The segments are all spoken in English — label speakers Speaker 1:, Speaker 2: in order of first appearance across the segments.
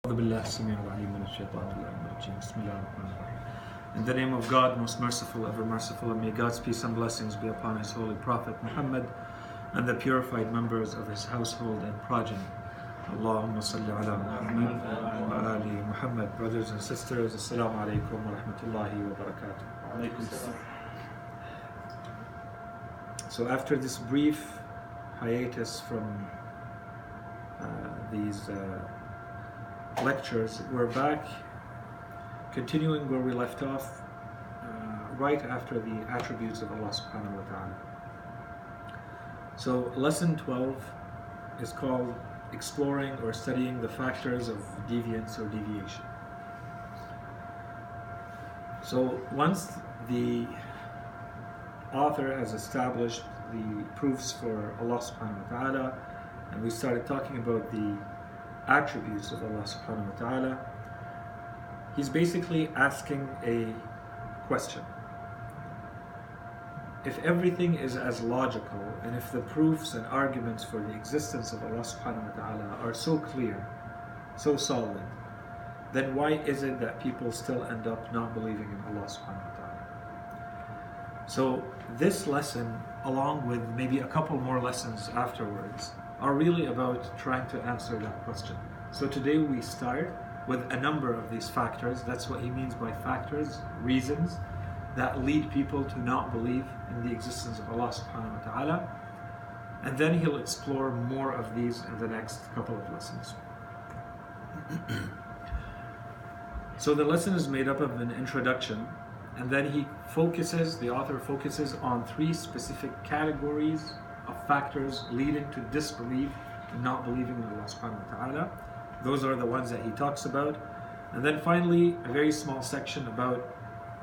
Speaker 1: In the name of God, most merciful, ever merciful, and may God's peace and blessings be upon His holy Prophet Muhammad and the purified members of his household and progeny. Allahumma salli ala Muhammad wa ali Muhammad. Brothers and sisters, Assalamu alaikum wa rahmatullahi wa barakatuh. So after this brief hiatus from these lectures, we're back continuing where we left off right after the attributes of Allah subhanahu wa ta'ala. So lesson 12 is called exploring or studying the factors of deviance or deviation. So once the author has established the proofs for Allah subhanahu wa ta'ala, and we started talking about the attributes of Allah subhanahu wa ta'ala, he's basically asking a question. If everything is as logical, and if the proofs and arguments for the existence of Allah subhanahu wa ta'ala are so clear, so solid, then why is it that people still end up not believing in Allah subhanahu wa ta'ala? So this lesson, along with maybe a couple more lessons afterwards, are really about trying to answer that question. So today we start with a number of these factors. That's what he means by factors, reasons that lead people to not believe in the existence of Allah subhanahu wa ta'ala. And then he'll explore more of these in the next couple of lessons. So the lesson is made up of an introduction, and then the author focuses on three specific categories of factors leading to disbelief and not believing in Allah subhanahu wa ta'ala. Those are the ones that he talks about. And then finally, a very small section about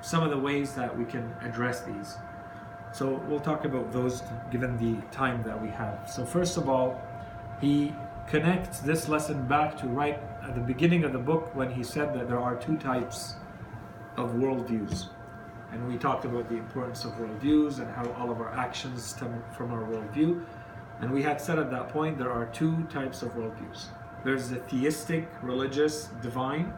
Speaker 1: some of the ways that we can address these. So we'll talk about those given the time that we have. So first of all, he connects this lesson back to right at the beginning of the book when he said that there are two types of worldviews. And we talked about the importance of worldviews and how all of our actions stem from our worldview. And we had said at that point there are two types of worldviews. There's the theistic, religious, divine,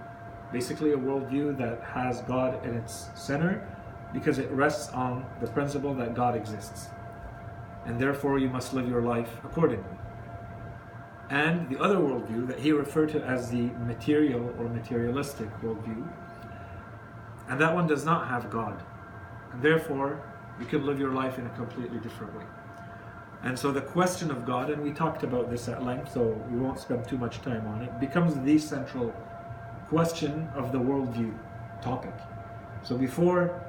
Speaker 1: basically a worldview that has God in its center because it rests on the principle that God exists. And therefore you must live your life accordingly. And the other worldview that he referred to as the material or materialistic worldview, and that one does not have God. And therefore you can live your life in a completely different way. And so the question of God, and we talked about this at length, so we won't spend too much time on it, becomes the central question of the worldview topic. So before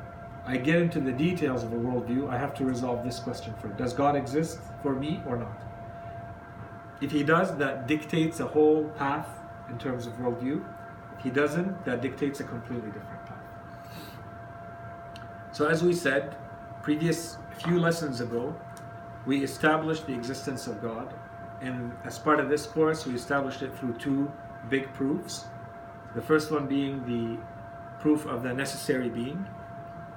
Speaker 1: I get into the details of a worldview, I have to resolve this question first. Does God exist for me or not? If he does, that dictates a whole path in terms of worldview. If he doesn't, that dictates a completely different path. So as we said, previous few lessons ago, we established the existence of God. And as part of this course, we established it through two big proofs. The first one being the proof of the necessary being,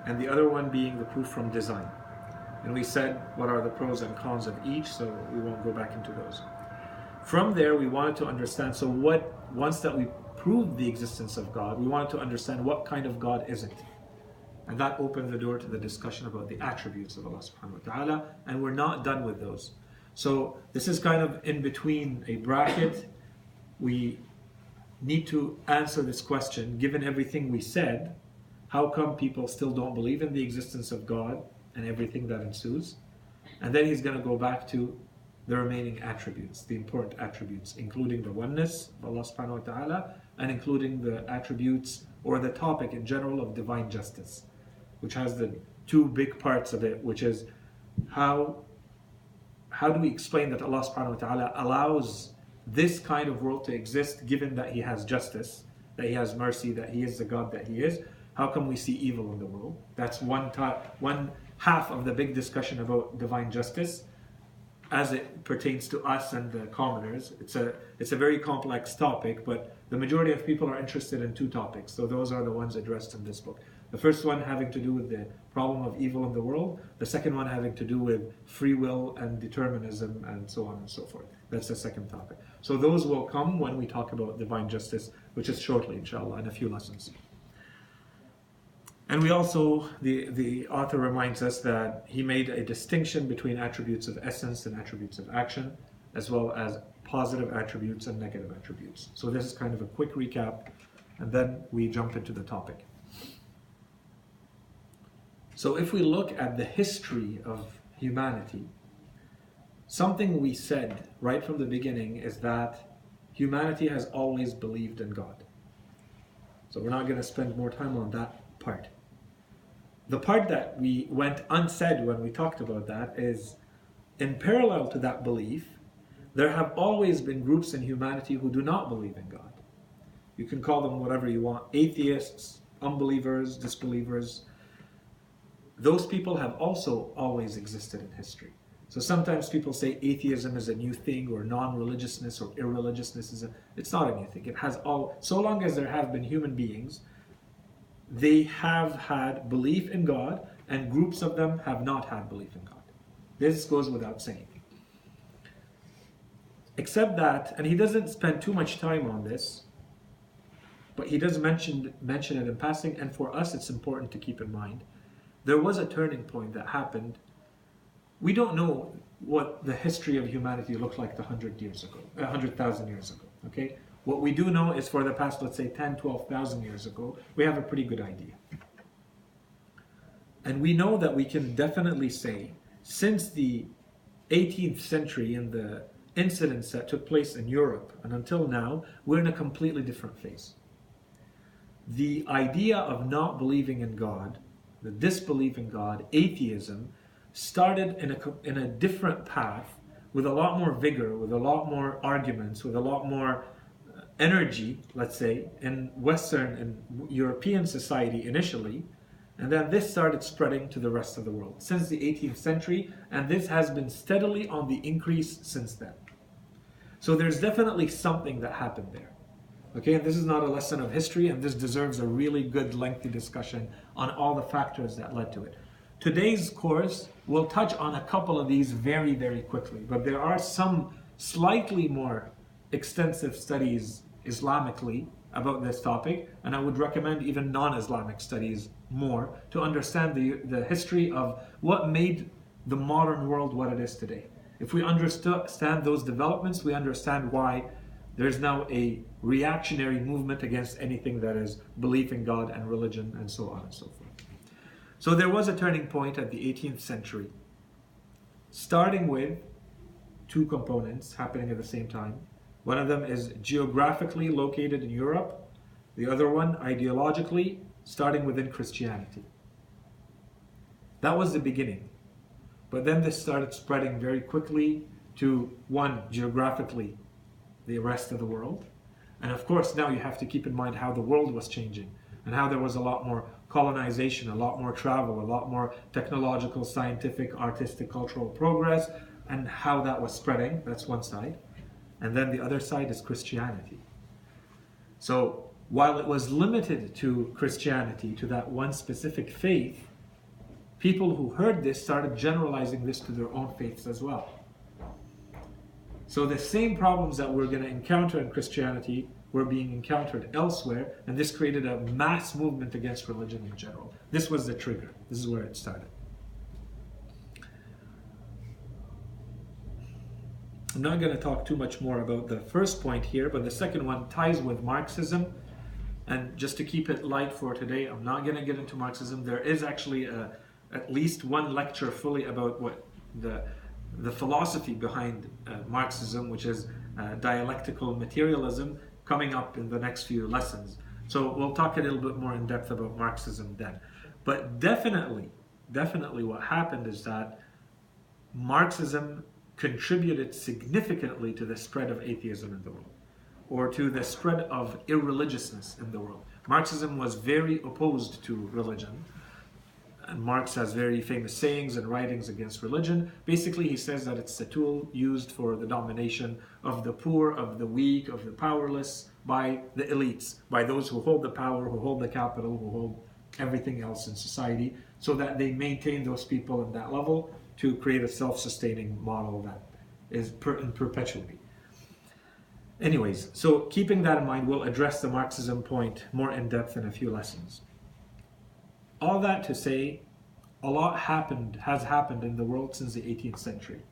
Speaker 1: and the other one being the proof from design. And we said what are the pros and cons of each, so we won't go back into those. From there, we wanted to understand, once that we proved the existence of God, we wanted to understand what kind of God is it. And that opened the door to the discussion about the attributes of Allah subhanahu wa ta'ala, and we're not done with those. So this is kind of in between a bracket. We need to answer this question, given everything we said, how come people still don't believe in the existence of God and everything that ensues? And then he's going to go back to the remaining attributes, the important attributes, including the oneness of Allah subhanahu wa ta'ala, and including the attributes or the topic in general of divine justice, which has the two big parts of it, which is how do we explain that Allah subhanahu wa ta'ala allows this kind of world to exist, given that he has justice, that he has mercy, that he is the God that he is. How come we see evil in the world? That's one half of the big discussion about divine justice as it pertains to us and the commoners. It's a very complex topic, but the majority of people are interested in two topics. So those are the ones addressed in this book. The first one having to do with the problem of evil in the world. The second one having to do with free will and determinism and so on and so forth. That's the second topic. So those will come when we talk about divine justice which is shortly, inshallah, in a few lessons. And we also, the author reminds us that he made a distinction between attributes of essence and attributes of action, as well as positive attributes and negative attributes. So this is kind of a quick recap, and then we jump into the topic. So if we look at the history of humanity, something we said right from the beginning is that humanity has always believed in God. So we're not going to spend more time on that part. The part that we went unsaid when we talked about that is, in parallel to that belief, there have always been groups in humanity who do not believe in God. You can call them whatever you want, atheists, unbelievers, disbelievers. Those people have also always existed in history. So sometimes people say atheism is a new thing, or non-religiousness or irreligiousness it's not a new thing. It has so long as there have been human beings, they have had belief in God, and groups of them have not had belief in God. This goes without saying. Except that, and he doesn't spend too much time on this, but he does mention it in passing, and for us it's important to keep in mind. There was a turning point that happened. We don't know what the history of humanity looked like 100,000 years ago, okay? What we do know is for the past, let's say, 10, 12,000 years ago, we have a pretty good idea. And we know that we can definitely say, since the 18th century and the incidents that took place in Europe, and until now, we're in a completely different phase. The idea of not believing in God, the disbelief in God, atheism, started in a different path, with a lot more vigor, with a lot more arguments, with a lot more energy, let's say, in Western and European society initially, and then this started spreading to the rest of the world since the 18th century, and this has been steadily on the increase since then. So there's definitely something that happened there. Okay, and this is not a lesson of history, and this deserves a really good lengthy discussion on all the factors that led to it. Today's course will touch on a couple of these very, very quickly, but there are some slightly more extensive studies Islamically about this topic, and I would recommend even non-Islamic studies more to understand the history of what made the modern world what it is today. If we understand those developments, we understand why there's now a reactionary movement against anything that is belief in God and religion and so on and so forth. So there was a turning point at the 18th century, starting with two components happening at the same time. One of them is geographically located in Europe, the other one ideologically, starting within Christianity. That was the beginning. But then this started spreading very quickly to, one, geographically, the rest of the world. And of course, now you have to keep in mind how the world was changing, and how there was a lot more colonization, a lot more travel, a lot more technological, scientific, artistic, cultural progress, and how that was spreading. That's one side. And then the other side is Christianity. So while it was limited to Christianity, to that one specific faith, people who heard this started generalizing this to their own faiths as well. So the same problems that we're going to encounter in Christianity were being encountered elsewhere, and this created a mass movement against religion in general. This was the trigger. This is where it started. I'm not going to talk too much more about the first point here, but the second one ties with Marxism. And just to keep it light for today, I'm not going to get into Marxism. There is actually at least one lecture fully about what the philosophy behind Marxism, which is dialectical materialism, coming up in the next few lessons. So we'll talk a little bit more in depth about Marxism then. But definitely what happened is that Marxism contributed significantly to the spread of atheism in the world, or to the spread of irreligiousness in the world. Marxism was very opposed to religion, and Marx has very famous sayings and writings against religion. Basically, he says that it's a tool used for the domination of the poor, of the weak, of the powerless, by the elites, by those who hold the power, who hold the capital, who hold everything else in society, so that they maintain those people at that level to create a self-sustaining model that is in perpetuity. Anyways, so keeping that in mind, we'll address the Marxism point more in depth in a few lessons. All that to say, a lot has happened in the world since the 18th century.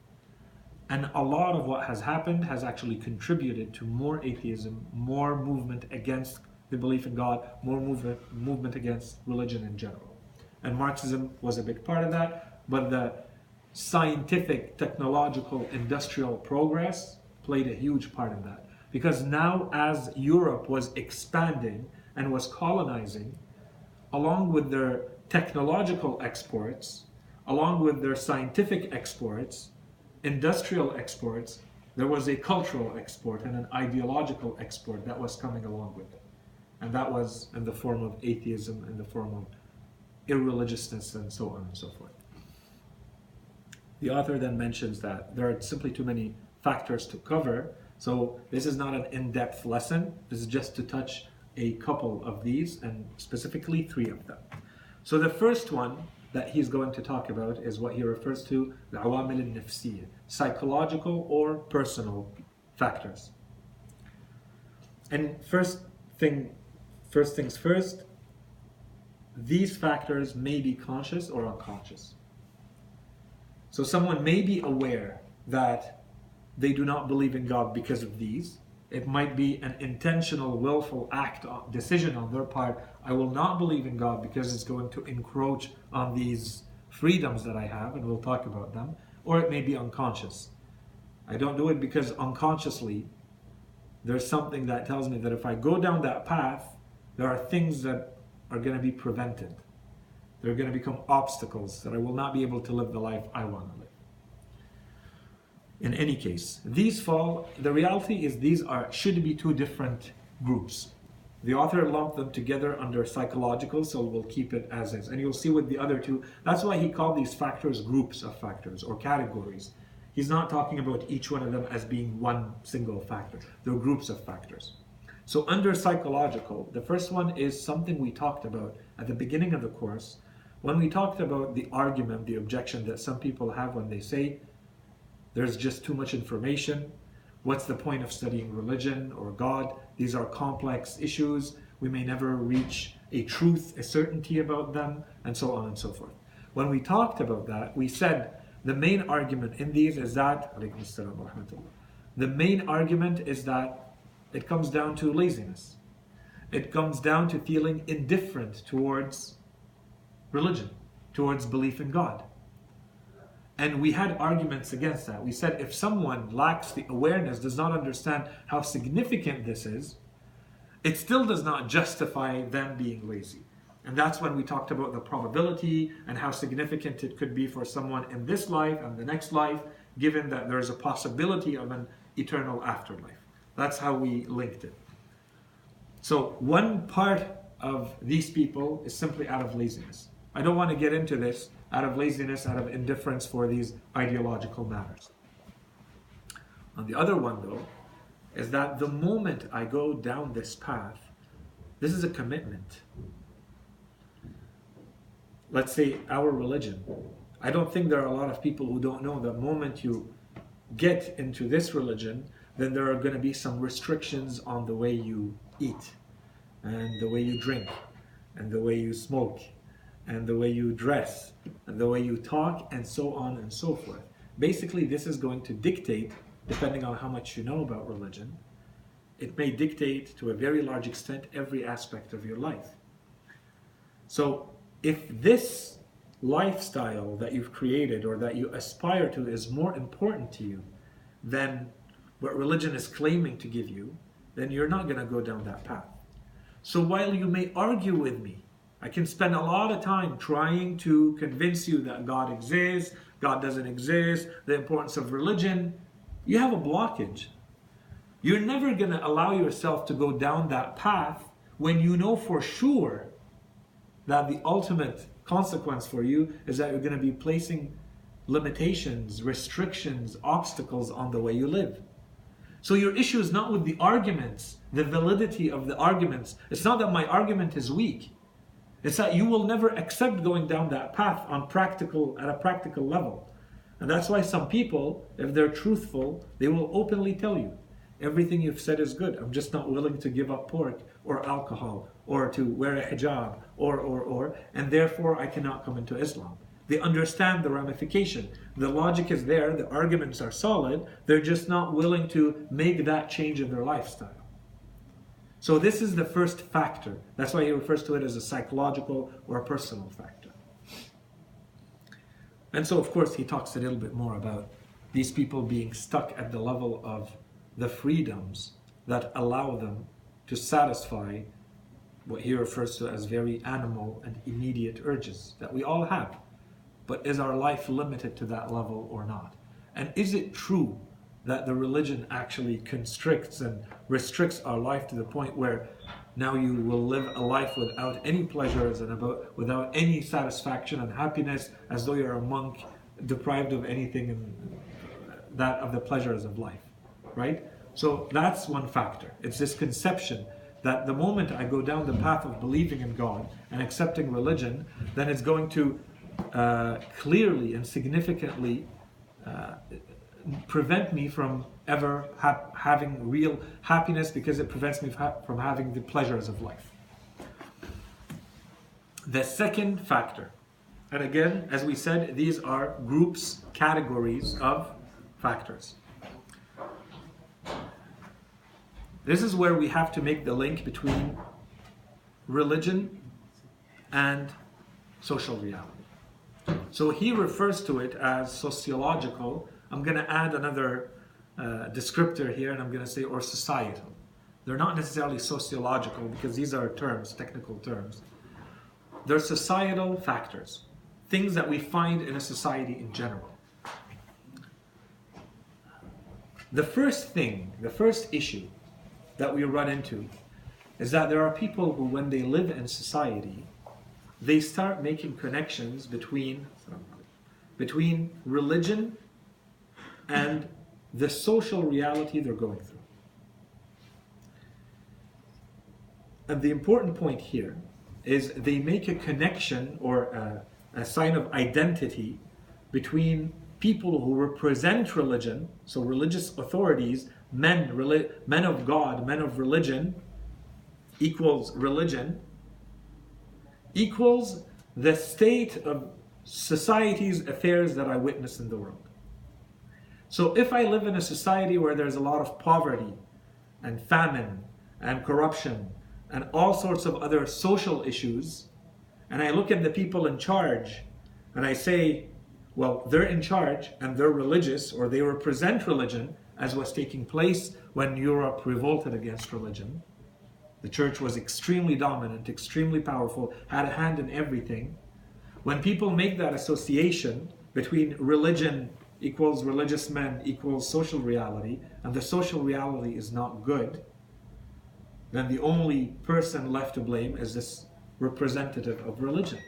Speaker 1: And a lot of what has happened has actually contributed to more atheism, more movement against the belief in God, more movement against religion in general. And Marxism was a big part of that, but the scientific, technological, industrial progress played a huge part in that. Because now, as Europe was expanding and was colonizing, along with their technological exports, along with their scientific exports, industrial exports, there was a cultural export and an ideological export that was coming along with it. And that was in the form of atheism, in the form of irreligiousness, and so on and so forth. The author then mentions that there are simply too many factors to cover, so this is not an in-depth lesson. This is just to touch a couple of these, and specifically 3 of them. So the first one that he's going to talk about is what he refers to the awamil al-nafsiyya, psychological or personal factors. And first things first, these factors may be conscious or unconscious. So someone may be aware that they do not believe in God because of these. It might be an intentional, willful decision on their part. I will not believe in God because it's going to encroach on these freedoms that I have, and we'll talk about them. Or it may be unconscious. I don't do it because unconsciously there's something that tells me that if I go down that path, there are things that are going to be prevented. They're going to become obstacles that I will not be able to live the life I want to live. In any case, the reality is these should be 2 different groups. The author lumped them together under psychological, so we'll keep it as is. And you'll see with the other 2, that's why he called these factors groups of factors or categories. He's not talking about each one of them as being one single factor. They're groups of factors. So under psychological, the first one is something we talked about at the beginning of the course, when we talked about the argument, the objection that some people have when they say, there's just too much information. What's the point of studying religion or God? These are complex issues. We may never reach a truth, a certainty about them, and so on and so forth. When we talked about that, we said the main argument in these is that, the main argument is that it comes down to laziness. It comes down to feeling indifferent towards religion, towards belief in God. And we had arguments against that. We said if someone lacks the awareness, does not understand how significant this is, it still does not justify them being lazy. And that's when we talked about the probability and how significant it could be for someone in this life and the next life, given that there's a possibility of an eternal afterlife. That's how we linked it. So one part of these people is simply out of laziness. I don't want to get into this out of laziness, out of indifference for these ideological matters. On the other one, though, is that the moment I go down this path, this is a commitment. Let's say our religion. I don't think there are a lot of people who don't know the moment you get into this religion, then there are going to be some restrictions on the way you eat, and the way you drink, and the way you smoke, and the way you dress, and the way you talk, and so on and so forth. Basically, this is going to dictate, depending on how much you know about religion, it may dictate to a very large extent every aspect of your life. So, if this lifestyle that you've created or that you aspire to is more important to you than what religion is claiming to give you, then you're not going to go down that path. So while you may argue with me, I can spend a lot of time trying to convince you that God exists, God doesn't exist, the importance of religion. You have a blockage. You're never going to allow yourself to go down that path when you know for sure that the ultimate consequence for you is that you're going to be placing limitations, restrictions, obstacles on the way you live. So your issue is not with the arguments, the validity of the arguments. It's not that my argument is weak. It's that you will never accept going down that path at a practical level. And that's why some people, if they're truthful, they will openly tell you, everything you've said is good. I'm just not willing to give up pork or alcohol or to wear a hijab or, and therefore I cannot come into Islam. They understand the ramification. The logic is there, the arguments are solid, they're just not willing to make that change in their lifestyle. So this is the first factor. That's why he refers to it as a psychological or a personal factor. And so of course he talks a little bit more about these people being stuck at the level of the freedoms that allow them to satisfy what he refers to as very animal and immediate urges that we all have. But is our life limited to that level or not? And is it true that the religion actually constricts and restricts our life to the point where now you will live a life without any pleasures and without any satisfaction and happiness, as though you're a monk deprived of anything and that of the pleasures of life, right? So that's one factor. It's this conception that the moment I go down the path of believing in God and accepting religion, then it's going to clearly and significantly prevent me from ever having real happiness, because it prevents me from having the pleasures of life. The second factor, and again, as we said, these are groups, categories of factors. This is where we have to make the link between religion and social reality. So he refers to it as sociological. I'm going to add another descriptor here, and I'm going to say, or societal. They're not necessarily sociological, because these are terms, technical terms. They're societal factors, things that we find in a society in general. The first thing, the first issue that we run into is that there are people who, when they live in society, they start making connections between religion and the social reality they're going through. And the important point here is they make a connection or a sign of identity between people who represent religion, so religious authorities, men of God, men of religion, equals religion, equals the state of society's affairs that I witness in the world. So if I live in a society where there's a lot of poverty and famine and corruption and all sorts of other social issues, and I look at the people in charge and I say, well, they're in charge and they're religious, or they represent religion, as was taking place when Europe revolted against religion. The church was extremely dominant, extremely powerful, had a hand in everything. When people make that association between religion equals religious men equals social reality, and the social reality is not good, then the only person left to blame is this representative of religion.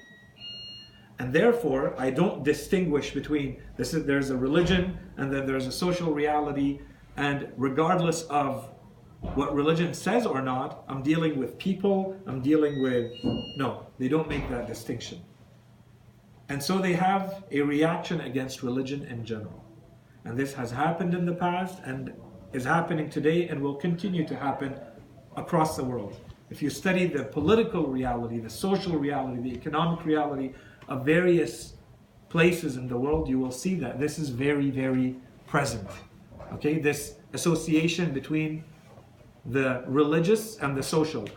Speaker 1: And therefore, I don't distinguish between there's a religion and then there's a social reality, and regardless of what religion says or not, I'm dealing with people, no, they don't make that distinction. And so they have a reaction against religion in general. And this has happened in the past and is happening today and will continue to happen across the world. If you study the political reality, the social reality, the economic reality of various places in the world, you will see that this is very, very present. Okay, this association between the religious and the social.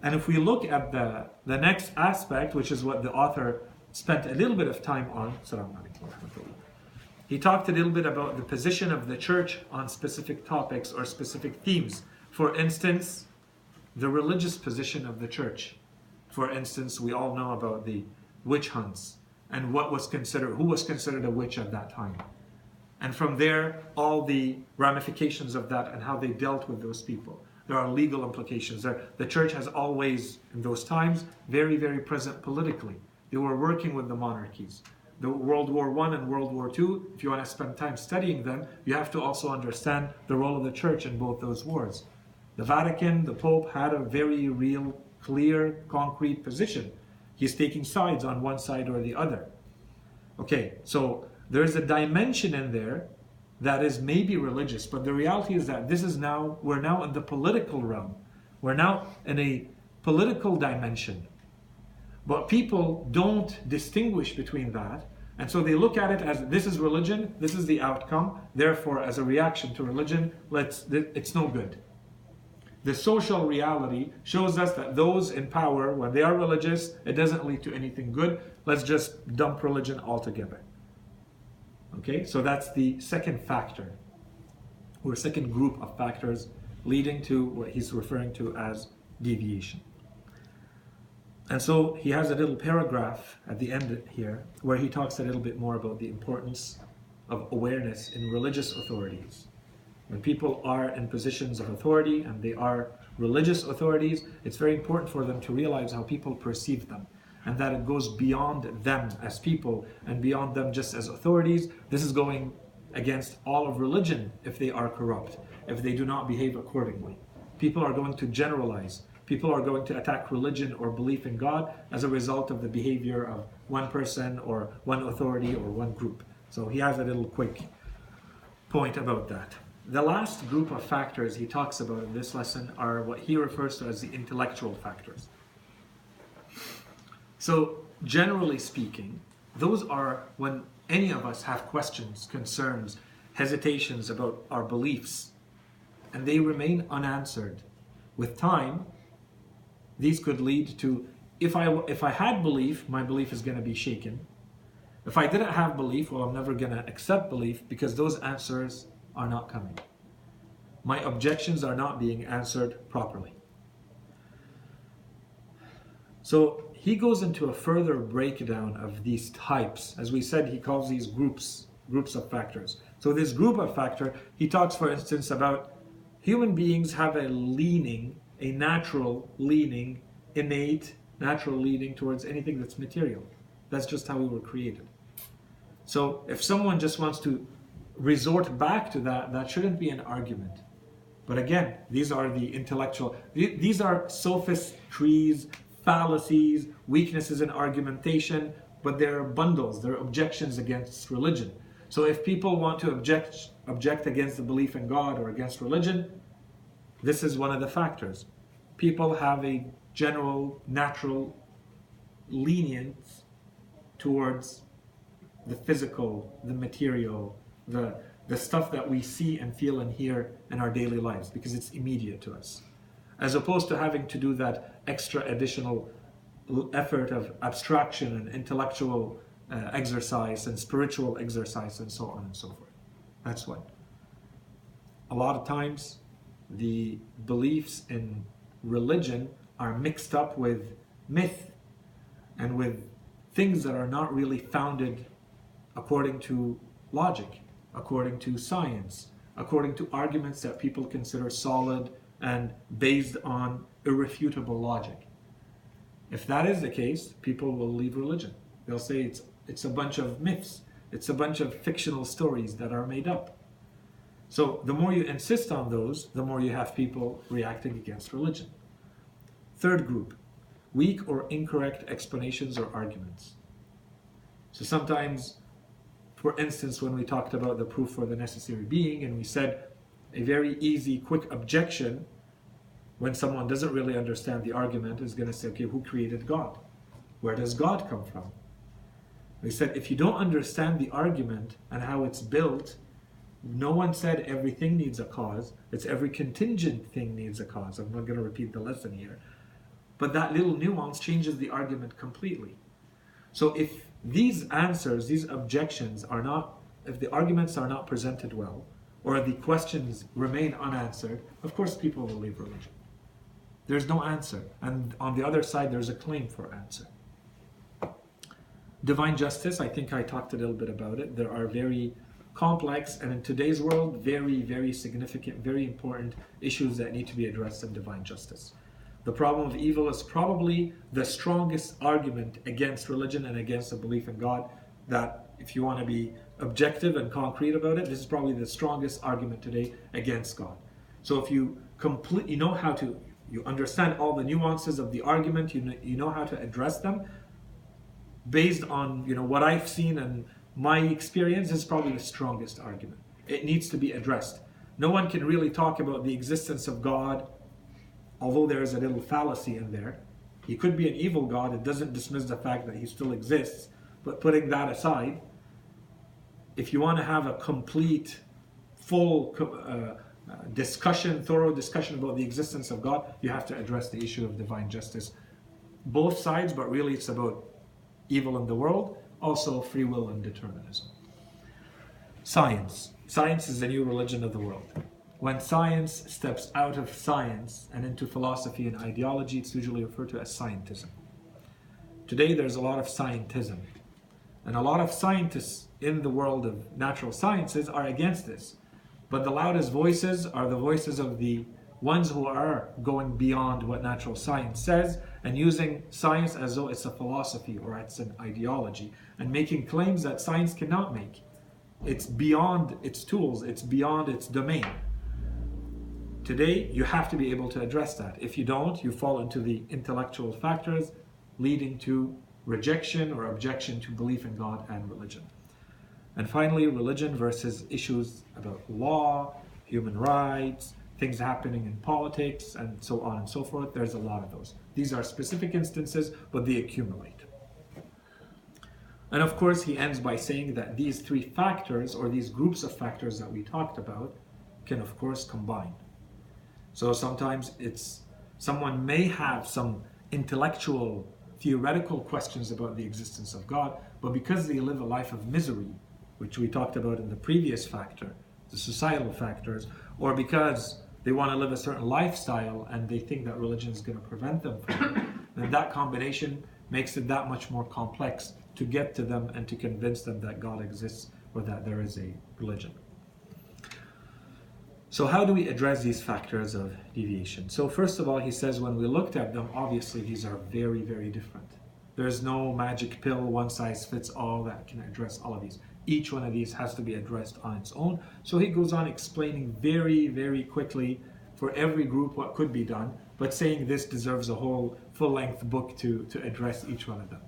Speaker 1: And if we look at the next aspect, which is what the author spent a little bit of time on, he talked a little bit about the position of the church on specific topics or specific themes. For instance, the religious position of the church. For instance, we all know about the witch hunts and who was considered a witch at that time. And from there, all the ramifications of that and how they dealt with those people. There are legal implications. The church has always, in those times, very, very present politically. They were working with the monarchies. The World War I and World War II, if you want to spend time studying them, you have to also understand the role of the church in both those wars. The Vatican, the Pope, had a very real, clear, concrete position. He's taking sides on one side or the other. Okay, so there's a dimension in there that is maybe religious, but the reality is that we're now in the political realm. We're now in a political dimension. But people don't distinguish between that. And so they look at it as, this is religion, this is the outcome. Therefore, as a reaction to religion, it's no good. The social reality shows us that those in power, when they are religious, it doesn't lead to anything good. Let's just dump religion altogether. Okay, so that's the second factor, or second group of factors leading to what he's referring to as deviation. And so he has a little paragraph at the end here where he talks a little bit more about the importance of awareness in religious authorities. When people are in positions of authority and they are religious authorities, it's very important for them to realize how people perceive them, and that it goes beyond them as people and beyond them just as authorities. This is going against all of religion if they are corrupt, if they do not behave accordingly. People are going to generalize. People are going to attack religion or belief in God as a result of the behavior of one person or one authority or one group. So he has a little quick point about that. The last group of factors he talks about in this lesson are what he refers to as the intellectual factors. So generally speaking, those are when any of us have questions, concerns, hesitations about our beliefs, and they remain unanswered. With time, these could lead to, if I had belief, my belief is going to be shaken. If I didn't have belief, well, I'm never going to accept belief because those answers are not coming. My objections are not being answered properly. So he goes into a further breakdown of these types. As we said, he calls these groups of factors. So this group of factor, he talks, for instance, about human beings have a leaning, a natural leaning, innate, natural leaning towards anything that's material. That's just how we were created. So if someone just wants to resort back to that, that shouldn't be an argument. But again, these are the intellectual, these are sophistries, fallacies, weaknesses in argumentation, but they're bundles, they're objections against religion. So if people want to object against the belief in God or against religion, this is one of the factors. People have a general, natural lenience towards the physical, the material, the stuff that we see and feel and hear in our daily lives because it's immediate to us. As opposed to having to do that extra additional effort of abstraction and intellectual exercise and spiritual exercise and so on and so forth. That's what. A lot of times the beliefs in religion are mixed up with myth and with things that are not really founded according to logic, according to science, according to arguments that people consider solid and based on irrefutable logic. If that is the case, people will leave religion. They'll say it's a bunch of myths, it's a bunch of fictional stories that are made up. So the more you insist on those, the more you have people reacting against religion. Third group, weak or incorrect explanations or arguments. So sometimes, for instance, when we talked about the proof for the necessary being, and we said a very easy, quick objection when someone doesn't really understand the argument is going to say, okay, who created God? Where does God come from? We said, if you don't understand the argument and how it's built, no one said everything needs a cause. It's every contingent thing needs a cause. I'm not going to repeat the lesson here. But that little nuance changes the argument completely. So if these answers, these objections are not, if the arguments are not presented well, or the questions remain unanswered, of course people will leave religion. There's no answer. And on the other side, there's a claim for answer. Divine justice, I think I talked a little bit about it. There are very complex, and in today's world, very, very significant, very important issues that need to be addressed in divine justice. The problem of evil is probably the strongest argument against religion and against the belief in God, that if you want to be objective and concrete about it, this is probably the strongest argument today against God. So if you you understand all the nuances of the argument, you know how to address them, based on what I've seen and my experience, is probably the strongest argument. It needs to be addressed. No one can really talk about the existence of God, although there is a little fallacy in there. He could be an evil God. It doesn't dismiss the fact that he still exists. But putting that aside, if you want to have a complete, full discussion, thorough discussion about the existence of God, you have to address the issue of divine justice. Both sides, but really it's about evil in the world, also free will and determinism. Science. Science is the new religion of the world. When science steps out of science and into philosophy and ideology, it's usually referred to as scientism. Today there's a lot of scientism. And a lot of scientists in the world of natural sciences are against this. But the loudest voices are the voices of the ones who are going beyond what natural science says and using science as though it's a philosophy or it's an ideology and making claims that science cannot make. It's beyond its tools, it's beyond its domain. Today, you have to be able to address that. If you don't, you fall into the intellectual factors leading to rejection or objection to belief in God and religion. And finally, religion versus issues about law, human rights, things happening in politics, and so on and so forth. There's a lot of those. These are specific instances, but they accumulate. And of course, he ends by saying that these three factors, or these groups of factors that we talked about, can of course combine. So sometimes someone may have some intellectual, theoretical questions about the existence of God, but because they live a life of misery, which we talked about in the previous factor, the societal factors, or because they want to live a certain lifestyle and they think that religion is going to prevent them from it, then that combination makes it that much more complex to get to them and to convince them that God exists or that there is a religion. So how do we address these factors of deviation? So first of all, he says when we looked at them, obviously these are very, very different. There's no magic pill, one size fits all that can address all of these. Each one of these has to be addressed on its own. So he goes on explaining very, very quickly for every group what could be done, but saying this deserves a whole full-length book to address each one of them.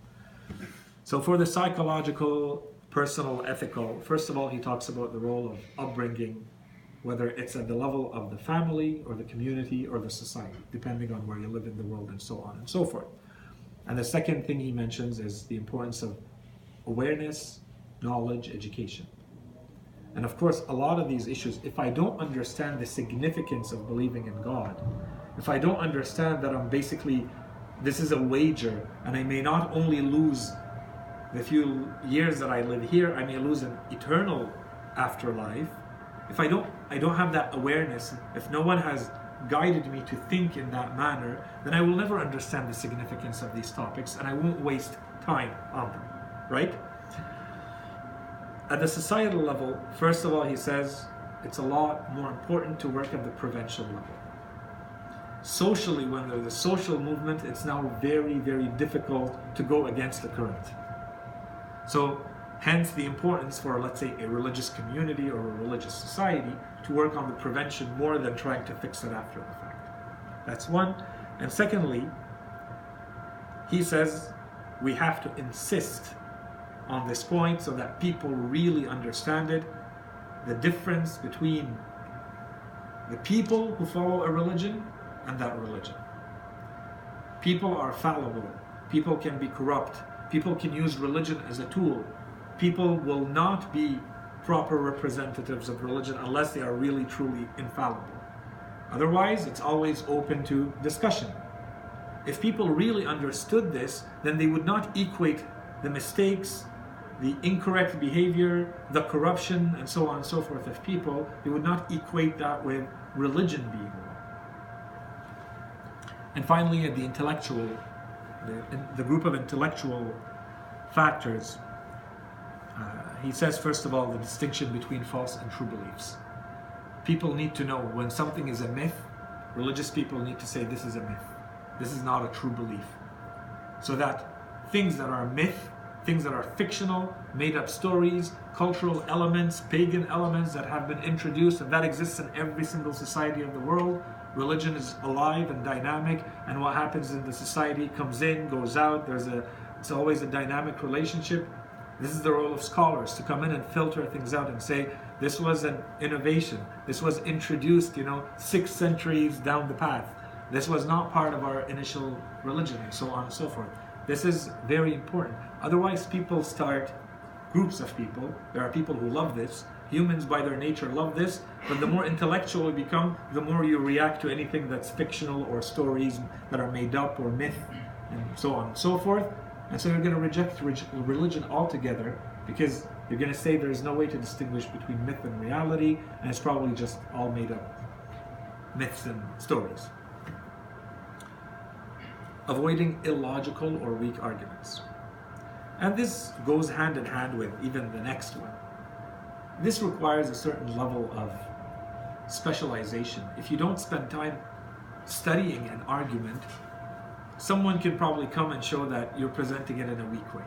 Speaker 1: So for the psychological, personal, ethical, first of all, he talks about the role of upbringing, whether it's at the level of the family or the community or the society, depending on where you live in the world and so on and so forth. And the second thing he mentions is the importance of awareness, knowledge, education. And of course, a lot of these issues, if I don't understand the significance of believing in God, if I don't understand that this is a wager, and I may not only lose the few years that I live here, I may lose an eternal afterlife. If I don't have that awareness, if no one has guided me to think in that manner, then I will never understand the significance of these topics and I won't waste time on them, right? At the societal level, first of all, he says it's a lot more important to work at the prevention level. Socially, when there's a social movement, it's now very, very difficult to go against the current. So hence the importance for, let's say, a religious community or a religious society to work on the prevention more than trying to fix it after the fact. That's one. And secondly, he says we have to insist on this point so that people really understand it, the difference between the people who follow a religion and that religion. People are fallible. People can be corrupt. People can use religion as a tool. People will not be proper representatives of religion unless they are really, truly infallible. Otherwise, it's always open to discussion. If people really understood this, then they would not equate the mistakes, the incorrect behavior, the corruption, and so on and so forth of people. They would not equate that with religion being wrong. And finally, at the intellectual, the group of intellectual factors, he says, first of all, the distinction between false and true beliefs. People need to know when something is a myth, religious people need to say this is a myth. This is not a true belief. So that things that are myth, things that are fictional, made up stories, cultural elements, pagan elements that have been introduced, and that exists in every single society of the world. Religion is alive and dynamic, and what happens in the society comes in, goes out. It's always a dynamic relationship. This is the role of scholars, to come in and filter things out and say, This was an innovation. This was introduced, 6 centuries down the path. This was not part of our initial religion, and so on and so forth. This is very important. Otherwise, people start, groups of people, there are people who love this. Humans by their nature love this, but the more intellectual you become, the more you react to anything that's fictional or stories that are made up or myth, and so on and so forth. And so you're going to reject religion altogether, because you're going to say there's no way to distinguish between myth and reality, and it's probably just all made up myths and stories. Avoiding illogical or weak arguments. And this goes hand in hand with even the next one. This requires a certain level of specialization. If you don't spend time studying an argument, someone can probably come and show that you're presenting it in a weak way.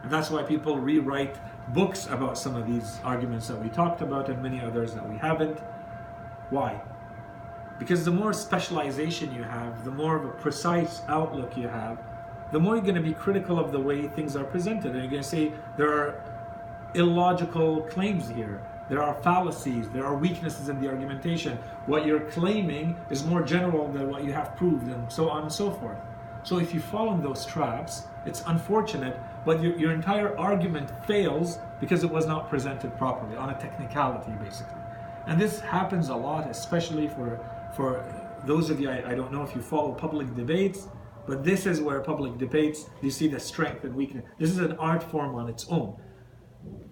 Speaker 1: And that's why people rewrite books about some of these arguments that we talked about and many others that we haven't. Why? Because the more specialization you have, the more of a precise outlook you have, the more you're going to be critical of the way things are presented. And you're going to say there are illogical claims here. There are fallacies. There are weaknesses in the argumentation. What you're claiming is more general than what you have proved, and so on and so forth. So if you fall in those traps, it's unfortunate, but your entire argument fails because it was not presented properly, on a technicality, basically. And this happens a lot, especially for those of you, I don't know if you follow public debates, but this is where public debates, you see the strength and weakness. This is an art form on its own.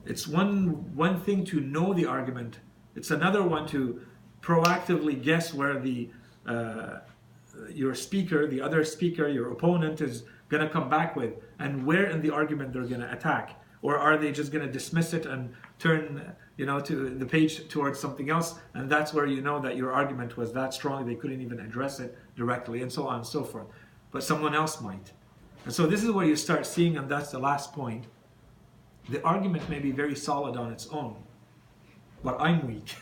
Speaker 1: It's one thing to know the argument. It's another one to proactively guess where your speaker, the other speaker, your opponent is going to come back with, and where in the argument they're going to attack. Or are they just going to dismiss it and turn to the page towards something else, and that's where you know that your argument was that strong they couldn't even address it directly, and so on and so forth. But someone else might. And so this is where you start seeing, and that's the last point, the argument may be very solid on its own, but I'm weak.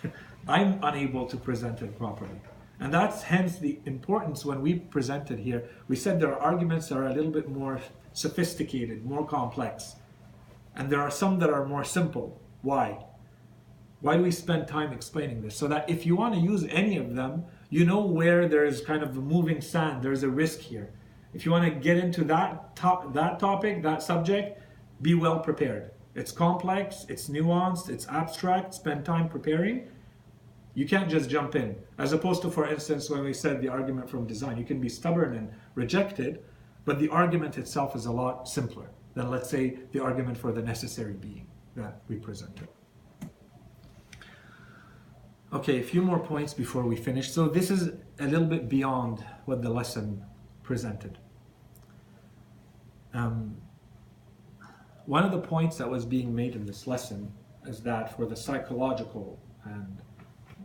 Speaker 1: I'm unable to present it properly. And that's hence the importance when we present it here. We said there are arguments that are a little bit more sophisticated, more complex. And there are some that are more simple. Why? Why do we spend time explaining this? So that if you want to use any of them, you know where there's kind of a moving sand, there's a risk here. If you want to get into that topic, that subject, be well prepared. It's complex, it's nuanced, it's abstract, spend time preparing. You can't just jump in. As opposed to, for instance, when we said the argument from design, you can be stubborn and reject it, but the argument itself is a lot simpler than, let's say, the argument for the necessary being that we presented. Okay, a few more points before we finish. So this is a little bit beyond what the lesson presented. One of the points that was being made in this lesson is that for the psychological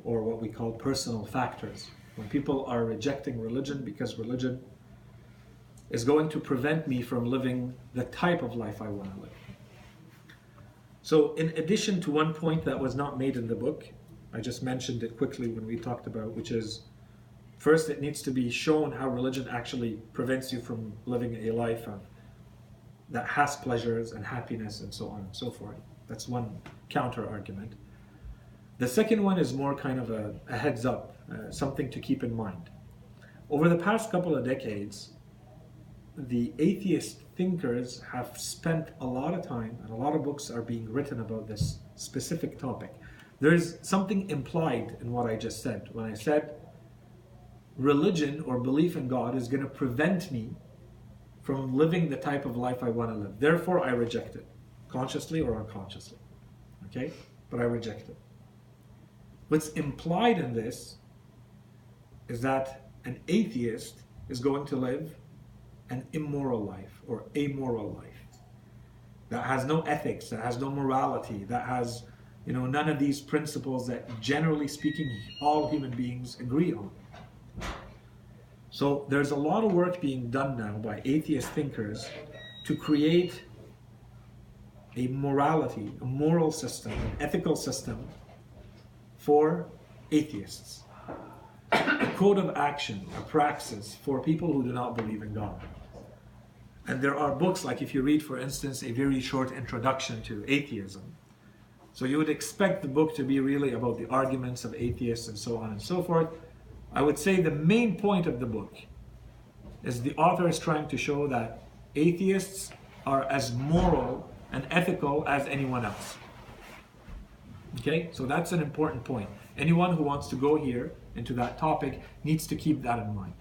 Speaker 1: or what we call personal factors, when people are rejecting religion because religion is going to prevent me from living the type of life I want to live. So in addition to one point that was not made in the book, I just mentioned it quickly when we talked about, which is, first it needs to be shown how religion actually prevents you from living a life that has pleasures and happiness and so on and so forth. That's one counter argument. The second one is more kind of a heads up, something to keep in mind. Over the past couple of decades, the atheist thinkers have spent a lot of time, and a lot of books are being written about this specific topic. There's something implied in what I just said. When I said religion or belief in God is going to prevent me from living the type of life I want to live. Therefore, I reject it, consciously or unconsciously. Okay? But I reject it. What's implied in this is that an atheist is going to live an immoral life or amoral life that has no ethics, that has no morality, that has none of these principles that, generally speaking, all human beings agree on. So there's a lot of work being done now by atheist thinkers to create a morality, a moral system, an ethical system for atheists. A code of action, a praxis for people who do not believe in God. And there are books, like if you read, for instance, a very short introduction to atheism, So you would expect the book to be really about the arguments of atheists and so on and so forth. I would say the main point of the book is the author is trying to show that atheists are as moral and ethical as anyone else. Okay, so that's an important point. Anyone who wants to go here into that topic needs to keep that in mind.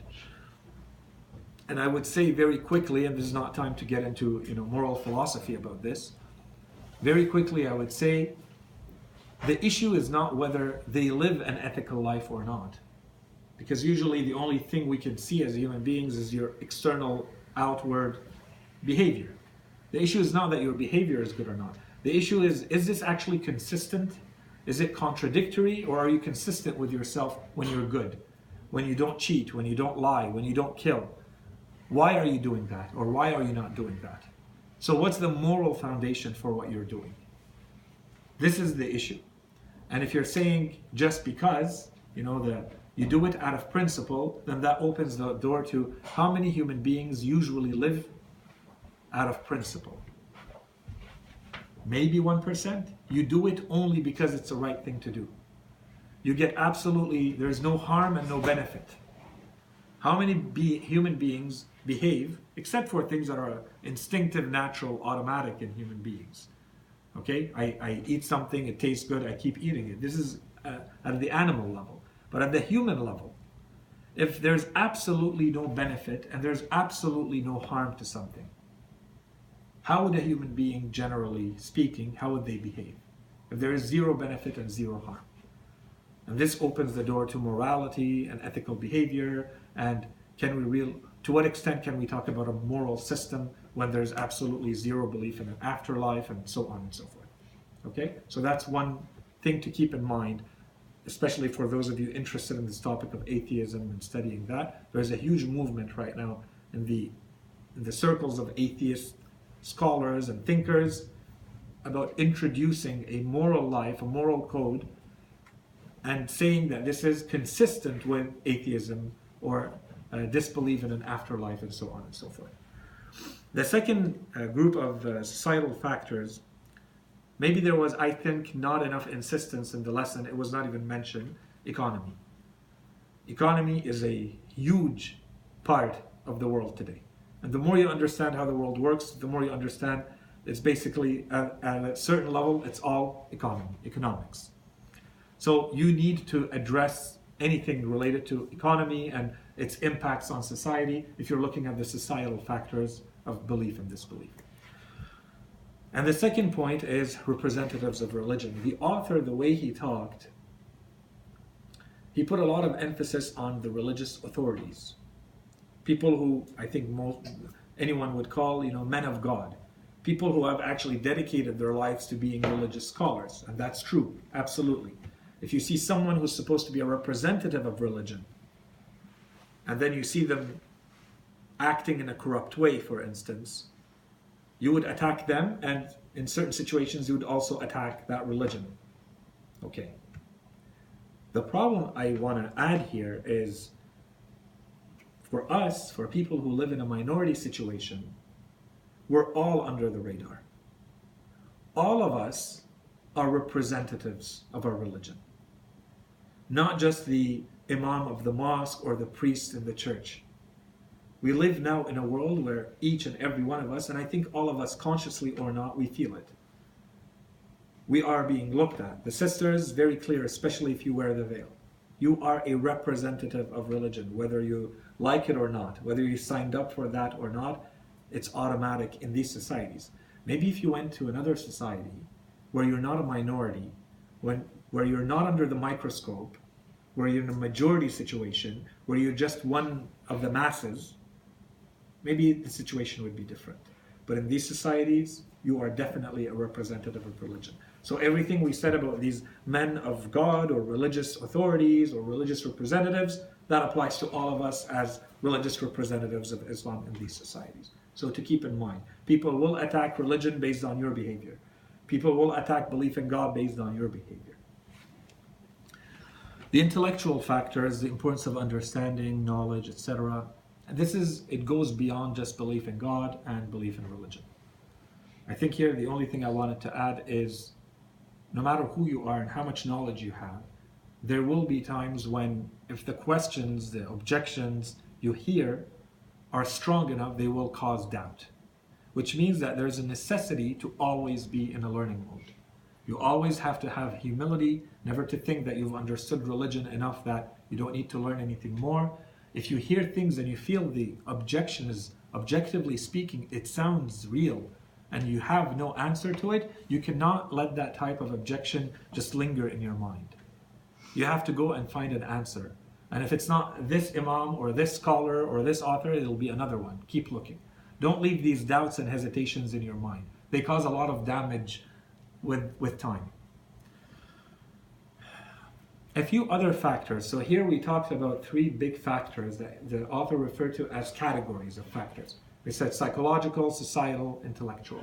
Speaker 1: And I would say very quickly, and this is not time to get into moral philosophy about this, very quickly I would say the issue is not whether they live an ethical life or not. Because usually the only thing we can see as human beings is your external, outward behavior. The issue is not that your behavior is good or not. The issue is this actually consistent? Is it contradictory? Or are you consistent with yourself when you're good? When you don't cheat, when you don't lie, when you don't kill? Why are you doing that? Or why are you not doing that? So what's the moral foundation for what you're doing? This is the issue. And if you're saying just because, you do it out of principle, then that opens the door to how many human beings usually live out of principle. Maybe 1%. You do it only because it's the right thing to do. You get there's no harm and no benefit. How many human beings behave, except for things that are instinctive, natural, automatic in human beings? Okay, I eat something, it tastes good, I keep eating it. This is at the animal level. But at the human level, if there's absolutely no benefit and there's absolutely no harm to something, how would a human being, generally speaking, how would they behave? If there is zero benefit and zero harm. And this opens the door to morality and ethical behavior, and to what extent can we talk about a moral system when there's absolutely zero belief in an afterlife, and so on and so forth. Okay, so that's one thing to keep in mind, especially for those of you interested in this topic of atheism and studying that. There's a huge movement right now in the circles of atheist scholars and thinkers about introducing a moral life, a moral code, and saying that this is consistent with atheism or disbelief in an afterlife, and so on and so forth. The second group of societal factors, maybe there was, I think, not enough insistence in the lesson. It was not even mentioned. Economy. Economy is a huge part of the world today. And the more you understand how the world works, the more you understand it's basically, at a certain level, it's all economics. So you need to address anything related to economy and its impacts on society if you're looking at the societal factors of belief and disbelief. And the second point is representatives of religion. The author, the way he talked, he put a lot of emphasis on the religious authorities. People who I think anyone would call, men of God. People who have actually dedicated their lives to being religious scholars. And that's true, absolutely. If you see someone who's supposed to be a representative of religion, and then you see them acting in a corrupt way, for instance, you would attack them, and in certain situations you would also attack that religion. Okay. The problem I want to add here is, for us, for people who live in a minority situation, we're all under the radar. All of us are representatives of our religion. Not just the imam of the mosque or the priest in the church. We live now in a world where each and every one of us, and I think all of us, consciously or not, we feel it. We are being looked at. The sisters, very clear, especially if you wear the veil. You are a representative of religion, whether you like it or not, whether you signed up for that or not, it's automatic in these societies. Maybe if you went to another society where you're not a minority, where you're not under the microscope, where you're in a majority situation, where you're just one of the masses, maybe the situation would be different. But in these societies, you are definitely a representative of religion. So everything we said about these men of God or religious authorities or religious representatives, that applies to all of us as religious representatives of Islam in these societies. So to keep in mind, people will attack religion based on your behavior. People will attack belief in God based on your behavior. The intellectual factors, the importance of understanding, knowledge, etc. It goes beyond just belief in God and belief in religion. I think here the only thing I wanted to add is no matter who you are and how much knowledge you have, there will be times when, if the questions, the objections you hear are strong enough, they will cause doubt. Which means that there's a necessity to always be in a learning mode. You always have to have humility, never to think that you've understood religion enough that you don't need to learn anything more. If you hear things and you feel the objection is, objectively speaking, it sounds real, and you have no answer to it, you cannot let that type of objection just linger in your mind. You have to go and find an answer. And if it's not this imam or this scholar or this author, it'll be another one. Keep looking. Don't leave these doubts and hesitations in your mind. They cause a lot of damage with time. A few other factors. So here we talked about 3 big factors that the author referred to as categories of factors. We said psychological, societal, intellectual.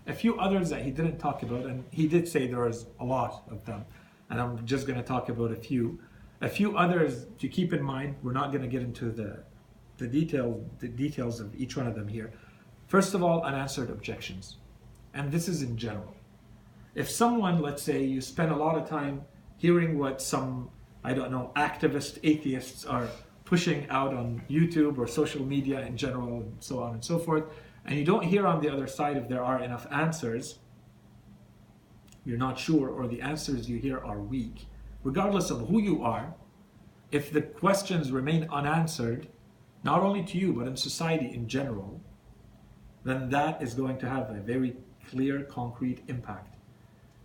Speaker 1: A few others that he didn't talk about, and he did say there is a lot of them, and I'm just going to talk about a few. A few others to keep in mind. We're not going to get into the details of each one of them here. First of all, unanswered objections. And this is in general. If someone, let's say, you spend a lot of time hearing what some, I don't know, activist atheists are pushing out on YouTube or social media in general, and so on and so forth, and you don't hear on the other side if there are enough answers, you're not sure, or the answers you hear are weak, regardless of who you are, if the questions remain unanswered, not only to you, but in society in general, then that is going to have a very clear, concrete impact.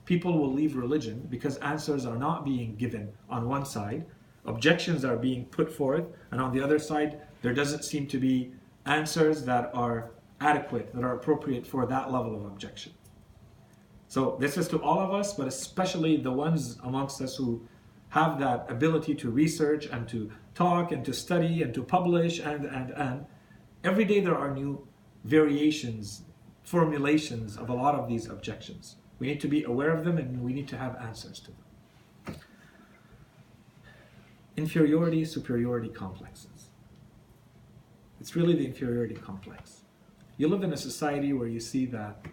Speaker 1: People will leave religion because answers are not being given on one side, objections are being put forth, and on the other side, there doesn't seem to be answers that are adequate, that are appropriate for that level of objection. So this is to all of us, but especially the ones amongst us who have that ability to research and to talk and to study and to publish and every day there are new variations, formulations of a lot of these objections. We need to be aware of them and we need to have answers to them. Inferiority, superiority complexes. It's really the inferiority complex. You live in a society where you see that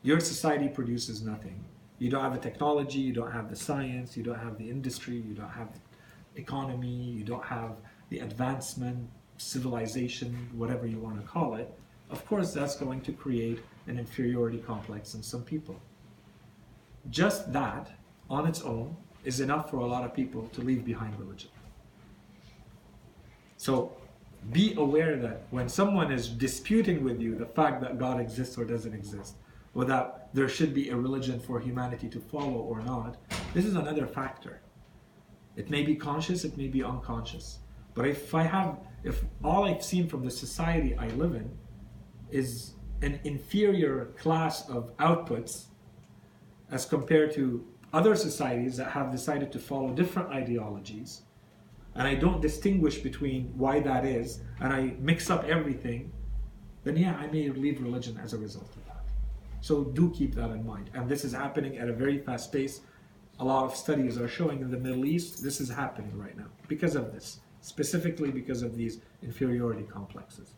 Speaker 1: your society produces nothing. You don't have the technology, you don't have the science, you don't have the industry, you don't have the economy, you don't have the advancement, civilization, whatever you want to call it. Of course, that's going to create an inferiority complex in some people. Just that, on its own, is enough for a lot of people to leave behind religion. So, be aware that when someone is disputing with you the fact that God exists or doesn't exist, or that there should be a religion for humanity to follow or not, this is another factor. It may be conscious, it may be unconscious. But if all I've seen from the society I live in is an inferior class of outputs as compared to other societies that have decided to follow different ideologies, and I don't distinguish between why that is, and I mix up everything, then yeah, I may leave religion as a result of that. So do keep that in mind. And this is happening at a very fast pace. A lot of studies are showing in the Middle East this is happening right now because of this, specifically because of these inferiority complexes.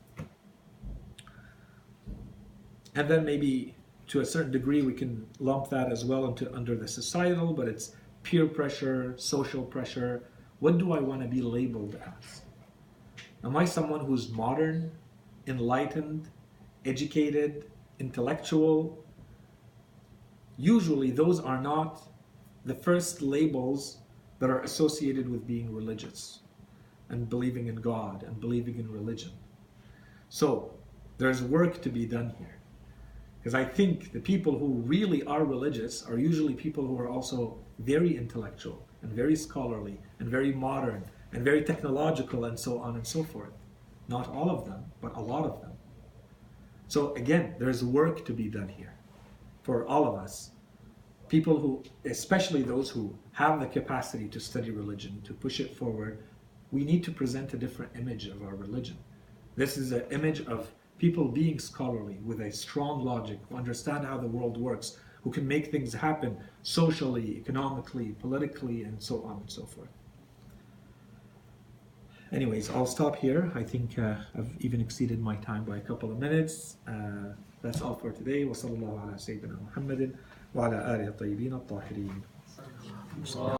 Speaker 1: And then maybe to a certain degree we can lump that as well under the societal, but it's peer pressure, social pressure. What do I want to be labeled as? Am I someone who's modern, enlightened, educated, intellectual? Usually those are not the first labels that are associated with being religious and believing in God and believing in religion. So there's work to be done here. Because I think the people who really are religious are usually people who are also very intellectual and very scholarly and very modern and very technological and so on and so forth. Not all of them, but a lot of them. So again, there's work to be done here for all of us. People who, especially those who have the capacity to study religion, to push it forward, we need to present a different image of our religion. This is an image of people being scholarly with a strong logic, who understand how the world works, who can make things happen socially, economically, politically, and so on and so forth. Anyways, I'll stop here. I think I've even exceeded my time by a couple of minutes. That's all for today. Wa sallallahu ala Sayyidina Muhammadin وعلى آله الطيبين الطاهرين.